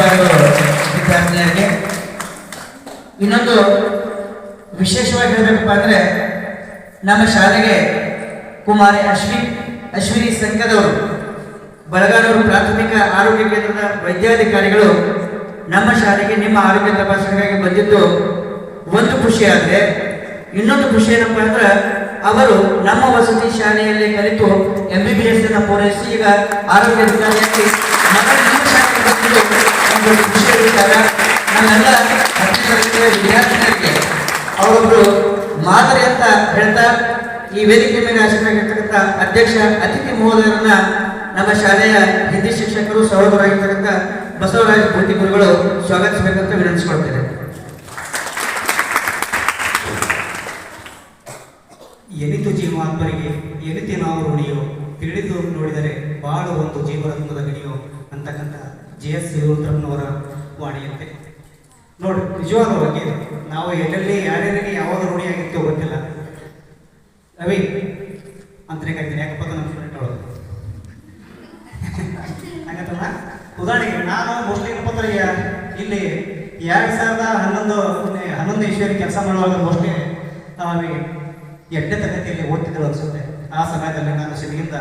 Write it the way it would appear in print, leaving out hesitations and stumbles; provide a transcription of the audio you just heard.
ಧನ್ಯವಾದಗಳು ವಿದ್ಯಾರ್ಥಿನಿಯರಿಗೆ. ಇನ್ನೊಂದು ವಿಶೇಷವಾಗಿ ಹೇಳಬೇಕಪ್ಪ ಅಂದರೆ, ನಮ್ಮ ಶಾಲೆಗೆ ಕುಮಾರಿ ಅಶ್ವಿನಿ ಸಂಘದವರು, ಬಳಗಾನೂರು ಪ್ರಾಥಮಿಕ ಆರೋಗ್ಯ ಕೇಂದ್ರದ ವೈದ್ಯಾಧಿಕಾರಿಗಳು ನಮ್ಮ ಶಾಲೆಗೆ ನಿಮ್ಮ ಆರೋಗ್ಯ ತಪಾಸಣೆಗಾಗಿ ಬಂದಿದ್ದು ಒಂದು ಖುಷಿಯಾದರೆ, ಇನ್ನೊಂದು ಖುಷಿ ಏನಪ್ಪ ಅಂದ್ರೆ, ಅವರು ನಮ್ಮ ವಸತಿ ಶಾಲೆಯಲ್ಲಿ ಕಲಿತು MBBS ಅನ್ನು ಪೂರೈಸಿ ಈಗ ಆರೋಗ್ಯ ಅಧಿಕಾರಿಯಾಗಿ ನಮ್ಮ ಶಾಲೆಗೆ ಬಂದಿದ್ದು ಒಂದು ಖುಷಿಯ ವಿಚಾರ. ನಮ್ಮೆಲ್ಲ ವಿದ್ಯಾರ್ಥಿಗಳಿಗೆ ಅವರೊಬ್ಬರು ಮಾದರಿ ಅಂತ ಹೇಳ್ತಾ, ಈ ವೇದಿಕೆ ಮೇಲೆ ಆಶೀರ್ವಾಗಿರ್ತಕ್ಕಂಥ ಅಧ್ಯಕ್ಷ ಅತಿಥಿ ಮಹೋದಯರನ್ನ ನಮ್ಮ ಶಾಲೆಯ ಹಿಂದಿ ಶಿಕ್ಷಕರು ಸಹೋದರಾಗಿರ್ತಕ್ಕಂಥ ಬಸವರಾಜ ಭೂತಿ ಗುರುಗಳು ಸ್ವಾಗತಿಸಬೇಕಂತ ವಿನಂತಿಸಿಕೊಳ್ತೇನೆ. ಎನಿತು ಜೀವಾತ್ಮರಿಗೆ ಎನಿತಿ ನಾವು ಋಣಿಯೋ, ತಿಳಿದು ನೋಡಿದರೆ ಬಾಳು ಒಂದು ಜೀವರತ್ನದ ಗಣಿಯೋ ಅಂತಕ್ಕಂಥ JS ವಿರುದ್ರಪ್ಪನವರ ವಾಣಿಯಂತೆ ನೋಡಿ. ನಿಜವಾದ ಬಗ್ಗೆ ನಾವು ಎಲ್ಲೆಲ್ಲಿ ಯಾರ್ಯಾರಿಗೆ ಯಾವಾಗ ಋಣಿಯಾಗಿರ್ತೇವೆ ಗೊತ್ತಿಲ್ಲ. ರವಿ ಅಂತಲೇ ಕರಿತೀನಿ, ಯಾಕಪ್ಪ ನಮ್ಮ ಸ್ಟೂಡೆಂಟ್ ಅವಳು ಹಂಗಂತಲ್ಲ. ಉದಾಹರಣೆಗೆ ನಾನು ಮೋಸ್ಟ್ಲಿ ಏನಪ್ಪ ಅಂದ್ರೆ ಇಲ್ಲಿ 2011 ಇಸ್ವಿಯಲ್ಲಿ ಕೆಲಸ ಮಾಡುವಾಗ ಮೋಸ್ಟ್ಲಿ 8ನೇ ತರಗತಿಯಲ್ಲಿ ಓದ್ತಿದ್ರು ಅನಿಸುತ್ತೆ. ಆ ಸಮಯದಲ್ಲಿ ನಾನು ಸಿದ್ಧಿಗಿಂತ